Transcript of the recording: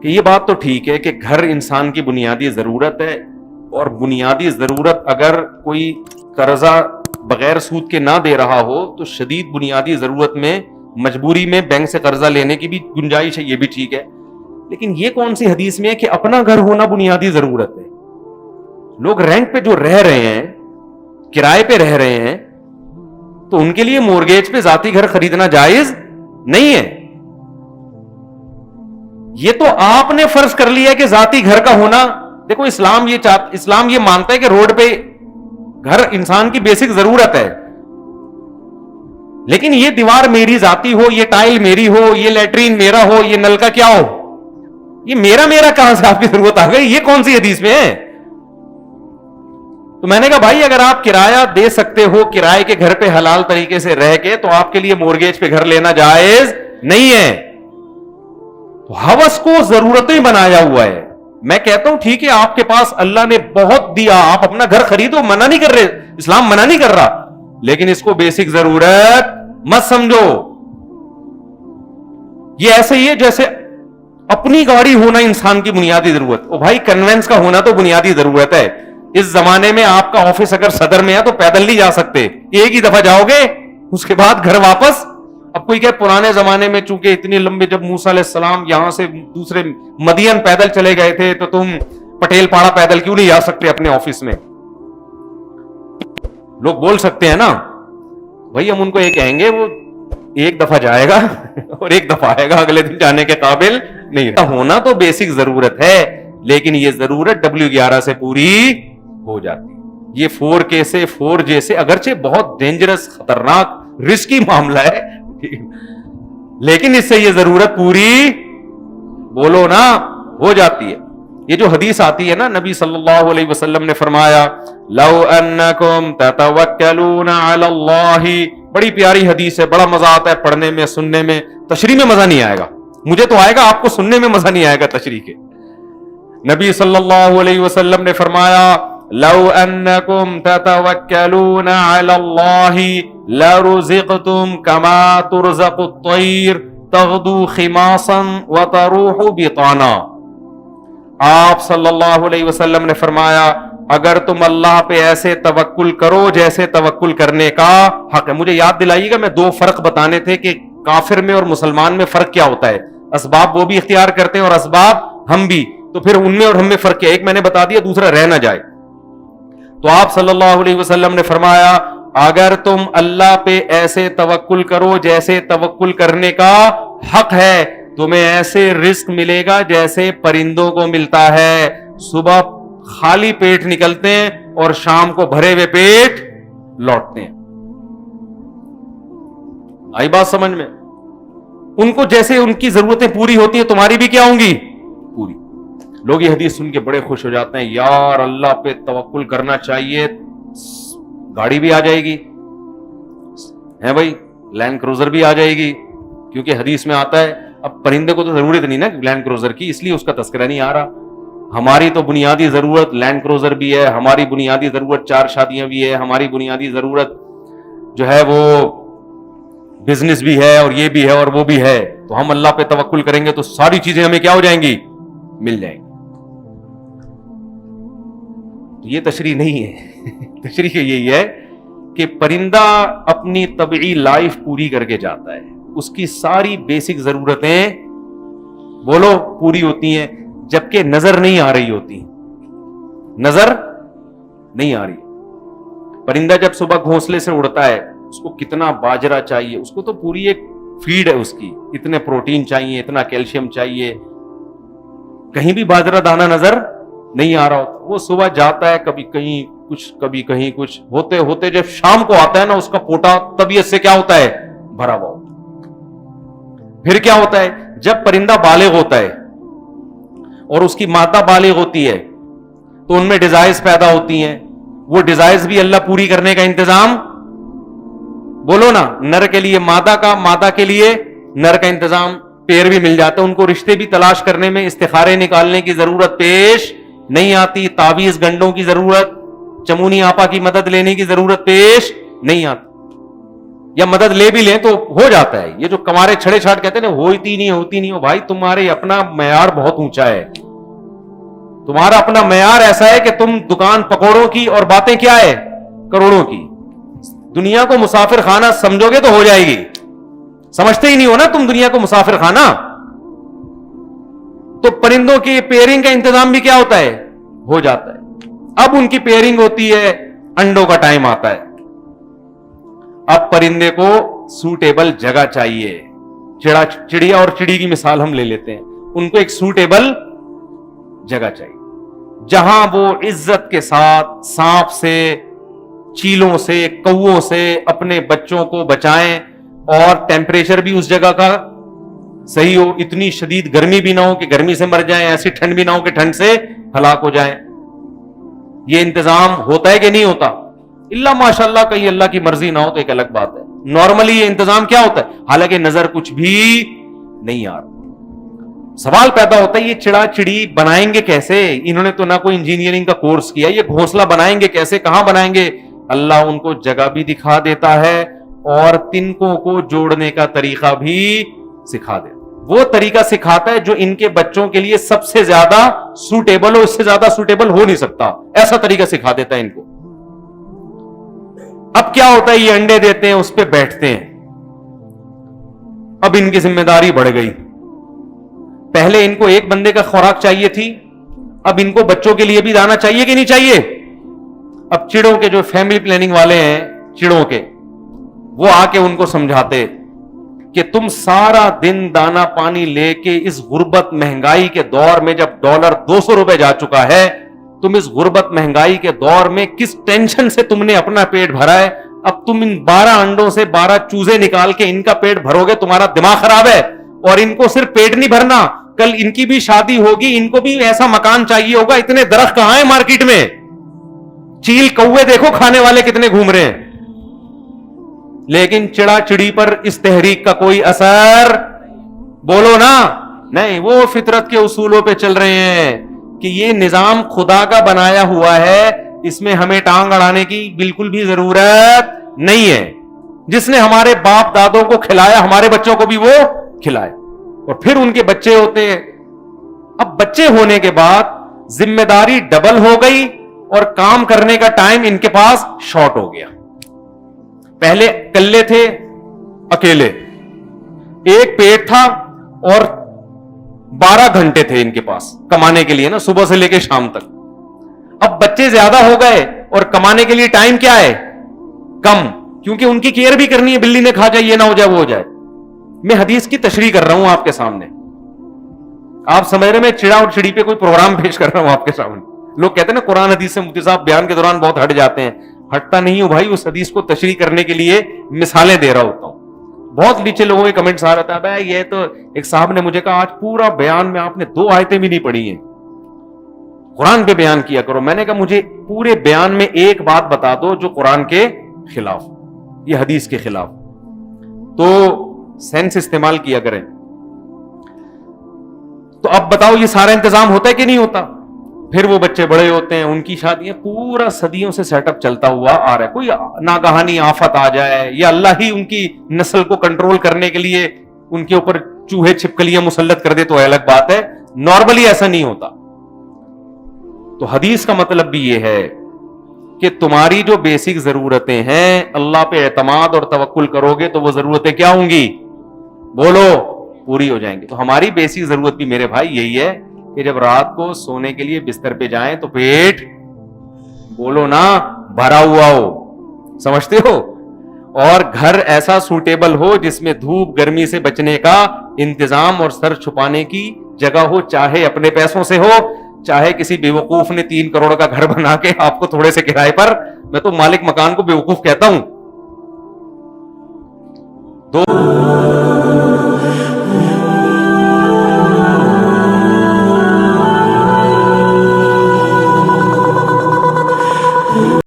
کہ یہ بات تو ٹھیک ہے کہ گھر انسان کی بنیادی ضرورت ہے، اور بنیادی ضرورت اگر کوئی قرضہ بغیر سود کے نہ دے رہا ہو تو شدید بنیادی ضرورت میں مجبوری میں بینک سے قرضہ لینے کی بھی گنجائش ہے، یہ بھی ٹھیک ہے. لیکن یہ کون سی حدیث میں ہے کہ اپنا گھر ہونا بنیادی ضرورت ہے؟ لوگ رینٹ پہ جو رہ رہے ہیں، کرائے پہ رہ رہے ہیں، تو ان کے لیے مورگیج پہ ذاتی گھر خریدنا جائز نہیں ہے. یہ تو آپ نے فرض کر لیا کہ ذاتی گھر کا ہونا. دیکھو اسلام یہ مانتا ہے کہ روڈ پہ گھر انسان کی بیسک ضرورت ہے، لیکن یہ دیوار میری ذاتی ہو، یہ ٹائل میری ہو، یہ لیٹرین میرا ہو، یہ نل کا کیا ہو، یہ میرا کہاں سے آپ کی ضرورت آ گئی؟ یہ کون سی حدیث میں ہے؟ تو میں نے کہا بھائی اگر آپ کرایہ دے سکتے ہو، کرائے کے گھر پہ حلال طریقے سے رہ کے، تو آپ کے لیے مورگیج پہ گھر لینا جائز نہیں ہے. تو ہوس کو ضرورتیں بنایا ہوا ہے. میں کہتا ہوں ٹھیک ہے آپ کے پاس اللہ نے بہت دیا، آپ اپنا گھر خریدو، منع نہیں کر رہے، اسلام منع نہیں کر رہا، لیکن اس کو بیسک ضرورت مت سمجھو. یہ ایسے ہی ہے جیسے اپنی گاڑی ہونا انسان کی بنیادی ضرورت. او بھائی کنوینس کا ہونا تو بنیادی ضرورت ہے. اس زمانے میں آپ کا آفس اگر صدر میں ہے تو پیدل نہیں جا سکتے، ایک ہی دفعہ جاؤ گے، اس کے بعد گھر واپس. اب کوئی کہ پرانے زمانے میں چونکہ اتنے لمبے، جب موسیٰ علیہ السلام یہاں سے دوسرے مدین پیدل چلے گئے تھے، تو تم پٹیل پاڑا پیدل کیوں نہیں جا سکتے اپنے آفس میں؟ لوگ بول سکتے ہیں نا بھائی، ہم ان کو یہ کہیں گے وہ ایک دفعہ جائے گا اور ایک دفعہ آئے گا، اگلے دن جانے کے قابل نہیں. ہونا تو بیسک ضرورت ہے، لیکن یہ ضرورت W11 سے پوری ہو جاتی. یہ 4K سے 4J سے اگرچہ بہت ڈینجرس، خطرناک، رسکی معاملہ ہے، لیکن اس سے یہ ضرورت پوری بولو نا ہو جاتی ہے. یہ جو حدیث آتی ہے نا، نبی صلی اللہ علیہ وسلم نے فرمایا لو انکم تتوکلون علی اللہ، بڑی پیاری حدیث ہے، بڑا مزہ آتا ہے پڑھنے میں، سننے میں. تشریح میں مزہ نہیں آئے گا، مجھے تو آئے گا، آپ کو سننے میں مزہ نہیں آئے گا تشریح کے. نبی صلی اللہ علیہ وسلم نے فرمایا لو انکم تتوکلون علی اللہ لرزقتم کما ترزق الطیر تغدو خماصا وتروح بطانا. آپ صلی اللہ علیہ وسلم نے فرمایا اگر تم اللہ پہ ایسے توکل کرو جیسے توکل کرنے کا حق ہے. مجھے یاد دلائیے گا، میں 2 فرق بتانے تھے کہ کافر میں اور مسلمان میں فرق کیا ہوتا ہے. اسباب وہ بھی اختیار کرتے ہیں اور اسباب ہم بھی، تو پھر ان میں اور ہم میں فرق کیا؟ ایک میں نے بتا دیا، دوسرا رہ نہ جائے. تو آپ صلی اللہ علیہ وسلم نے فرمایا اگر تم اللہ پہ ایسے توکل کرو جیسے توکل کرنے کا حق ہے، تمہیں ایسے رزق ملے گا جیسے پرندوں کو ملتا ہے. صبح خالی پیٹ نکلتے ہیں اور شام کو بھرے ہوئے پیٹ لوٹتے ہیں. آئی بات سمجھ میں؟ ان کو جیسے ان کی ضرورتیں پوری ہوتی ہیں، تمہاری بھی کیا ہوں گی؟ پوری. لوگ یہ حدیث سن کے بڑے خوش ہو جاتے ہیں، یار اللہ پہ توکل کرنا چاہیے، گاڑی بھی آ جائے گی ہے بھائی، لینڈ کروزر بھی آ جائے گی، کیونکہ حدیث میں آتا ہے. اب پرندے کو تو ضرورت نہیں نا لینڈ کروزر کی، اس لیے اس کا تذکرہ نہیں آ رہا. ہماری تو بنیادی ضرورت لینڈ کروزر بھی ہے، ہماری بنیادی ضرورت 4 شادیاں بھی ہے، ہماری بنیادی ضرورت جو ہے وہ بزنس بھی ہے، اور یہ بھی ہے اور وہ بھی ہے. تو ہم اللہ پہ توکل کریں گے تو ساری چیزیں ہمیں کیا ہو جائیں گی؟ مل جائیں گی. یہ تشریح نہیں ہے. تشریح یہی ہے کہ پرندہ اپنی طبعی لائف پوری کر کے جاتا ہے، اس کی ساری بیسک ضرورتیں بولو پوری ہوتی ہیں، جبکہ نظر نہیں آ رہی ہوتی. نظر نہیں آ رہی. پرندہ جب صبح گھونسلے سے اڑتا ہے، اس کو کتنا باجرہ چاہیے، اس کو تو پوری ایک فیڈ ہے اس کی، اتنے پروٹین چاہیے، اتنا کیلشیم چاہیے. کہیں بھی باجرہ دانہ نظر نہیں آ رہا ہوتا. وہ صبح جاتا ہے، کبھی کہیں کچھ کبھی کہیں کچھ، ہوتے ہوتے جب شام کو آتا ہے نا، اس کا پوٹا طبیعت سے کیا ہوتا ہے؟ بھرا ہوا ہوتا ہے. پھر کیا ہوتا ہے؟ جب پرندہ بالغ ہوتا ہے اور اس کی مادہ بالغ ہوتی ہے تو ان میں ڈیزائرز پیدا ہوتی ہیں. وہ ڈیزائرز بھی اللہ پوری کرنے کا انتظام، بولو نا، نر کے لیے مادہ کا، مادہ کے لیے نر کا انتظام. پیر بھی مل جاتا ہے ان کو، رشتے بھی تلاش کرنے میں استخارے نکالنے کی ضرورت پیش نہیں آتی، تعویذ گنڈوں کی ضرورت، چمونی آپا کی مدد لینے کی ضرورت پیش نہیں آتی. یا مدد لے بھی لیں تو ہو جاتا ہے. یہ جو کمارے چھڑے چھاٹ کہتے ہیں نا ہوتی نہیں ہو, بھائی تمہارے اپنا معیار بہت اونچا ہے. تمہارا اپنا معیار ایسا ہے کہ تم دکان پکوڑوں کی اور باتیں کیا ہے کروڑوں کی. دنیا کو مسافر خانہ سمجھو گے تو ہو جائے گی. سمجھتے ہی نہیں ہو نا تم دنیا کو مسافر خانہ. تو پرندوں کی پیئرنگ کا انتظام بھی کیا ہوتا ہے ہو جاتا ہے. اب ان کی پیئرنگ ہوتی ہے, انڈوں کا ٹائم آتا ہے. اب پرندے کو سوٹیبل جگہ چاہیے. چڑیا اور چڑی کی مثال ہم لے لیتے ہیں. ان کو ایک سوٹیبل جگہ چاہیے جہاں وہ عزت کے ساتھ سانپ سے, چیلوں سے, کووں سے اپنے بچوں کو بچائیں, اور ٹیمپریچر بھی اس جگہ کا صحیح ہو. اتنی شدید گرمی بھی نہ ہو کہ گرمی سے مر جائیں, ایسی ٹھنڈ بھی نہ ہو کہ ٹھنڈ سے ہلاک ہو جائیں. یہ انتظام ہوتا ہے کہ نہیں ہوتا؟ اللہ ماشاءاللہ کہیں اللہ کی مرضی نہ ہو تو ایک الگ بات ہے. نارملی یہ انتظام کیا ہوتا ہے, حالانکہ نظر کچھ بھی نہیں آ رہا. سوال پیدا ہوتا ہے یہ چڑا چڑی بنائیں گے کیسے؟ انہوں نے تو نہ کوئی انجینئرنگ کا کورس کیا, یہ گھونسلہ بنائیں گے کیسے, کہاں بنائیں گے؟ اللہ ان کو جگہ بھی دکھا دیتا ہے اور تنکوں کو جوڑنے کا طریقہ بھی سکھا دیتا. وہ طریقہ سکھاتا ہے جو ان کے بچوں کے لیے سب سے زیادہ سوٹیبل ہو, اس سے زیادہ سوٹیبل ہو نہیں سکتا, ایسا طریقہ سکھا دیتا ہے ان کو. اب کیا ہوتا ہے, یہ انڈے دیتے ہیں, اس پہ بیٹھتے ہیں. اب ان کی ذمہ داری بڑھ گئی. پہلے ان کو ایک بندے کا خوراک چاہیے تھی, اب ان کو بچوں کے لیے بھی دانا چاہیے کہ نہیں چاہیے؟ اب چڑوں کے جو فیملی پلاننگ والے ہیں چڑوں کے, وہ آ کے ان کو سمجھاتے کہ تم سارا دن دانا پانی لے کے اس غربت مہنگائی کے دور میں, جب ڈالر 200 روپے جا چکا ہے, تم اس غربت مہنگائی کے دور میں کس ٹینشن سے تم نے اپنا پیٹ بھرا ہے. اب تم ان 12 انڈوں سے 12 چوزے نکال کے ان کا پیٹ بھرو گے, تمہارا دماغ خراب ہے. اور ان کو صرف پیٹ نہیں بھرنا, کل ان کی بھی شادی ہوگی, ان کو بھی ایسا مکان چاہیے ہوگا. اتنے درخت کہاں ہیں مارکیٹ میں, چیل کوے دیکھو کھانے والے کتنے گھوم رہے ہیں. لیکن چڑا چڑی پر اس تحریک کا کوئی اثر بولو نا نہیں. وہ فطرت کے اصولوں پہ چل رہے ہیں کہ یہ نظام خدا کا بنایا ہوا ہے, اس میں ہمیں ٹانگ اڑانے کی بالکل بھی ضرورت نہیں ہے. جس نے ہمارے باپ دادوں کو کھلایا, ہمارے بچوں کو بھی وہ کھلائے. اور پھر ان کے بچے ہوتے ہیں. اب بچے ہونے کے بعد ذمہ داری ڈبل ہو گئی اور کام کرنے کا ٹائم ان کے پاس شارٹ ہو گیا. پہلے کلے تھے, اکیلے, ایک پیٹ تھا اور 12 گھنٹے تھے ان کے پاس کمانے کے لیے نا, صبح سے لے کے شام تک. اب بچے زیادہ ہو گئے اور کمانے کے لیے ٹائم کیا ہے کم, کیونکہ ان کی کیئر بھی کرنی ہے, بلی نے کھا جائے, یہ نہ ہو جائے وہ ہو جائے. میں حدیث کی تشریح کر رہا ہوں آپ کے سامنے, آپ سمجھ رہے میں چڑا اور چڑی پہ کوئی پروگرام پیش کر رہا ہوں آپ کے سامنے. لوگ کہتے ہیں نا قرآن حدیث سے مفتی صاحب بیان کے دوران بہت ہٹ جاتے ہیں. ہٹتا نہیں ہوں بھائی, اس حدیث کو تشریح کرنے کے لیے مثالیں دے رہا ہوتا ہوں. بہت نیچے لوگوں کے کمنٹس آ رہا تھا, یہ تو ایک صاحب نے مجھے کہا آج پورا بیان میں آپ نے 2 آیتیں بھی نہیں پڑھی ہیں, قرآن پہ بیان کیا کرو. میں نے کہا مجھے پورے بیان میں ایک بات بتا دو جو قرآن کے خلاف, یہ حدیث کے خلاف, تو سینس استعمال کیا کریں. تو اب بتاؤ یہ سارا انتظام ہوتا ہے کہ نہیں ہوتا؟ پھر وہ بچے بڑے ہوتے ہیں, ان کی شادیاں, پورا صدیوں سے سیٹ اپ چلتا ہوا آ رہا ہے. کوئی ناگہانی آفت آ جائے یا اللہ ہی ان کی نسل کو کنٹرول کرنے کے لیے ان کے اوپر چوہے چھپکلیاں مسلط کر دے تو الگ بات ہے, نارملی ایسا نہیں ہوتا. تو حدیث کا مطلب بھی یہ ہے کہ تمہاری جو بیسک ضرورتیں ہیں, اللہ پہ اعتماد اور توکل کرو گے تو وہ ضرورتیں کیا ہوں گی بولو پوری ہو جائیں گی. تو ہماری بیسک ضرورت بھی میرے بھائی یہی ہے کہ جب رات کو سونے کے لیے بستر پہ جائیں تو پیٹ بولو نا بھرا ہوا ہو, سمجھتے ہو, اور گھر ایسا سوٹیبل ہو جس میں دھوپ گرمی سے بچنے کا انتظام اور سر چھپانے کی جگہ ہو, چاہے اپنے پیسوں سے ہو, چاہے کسی بیوقوف نے 3 کروڑ کا گھر بنا کے آپ کو تھوڑے سے کرائے پر, میں تو مالک مکان کو بیوقوف کہتا ہوں,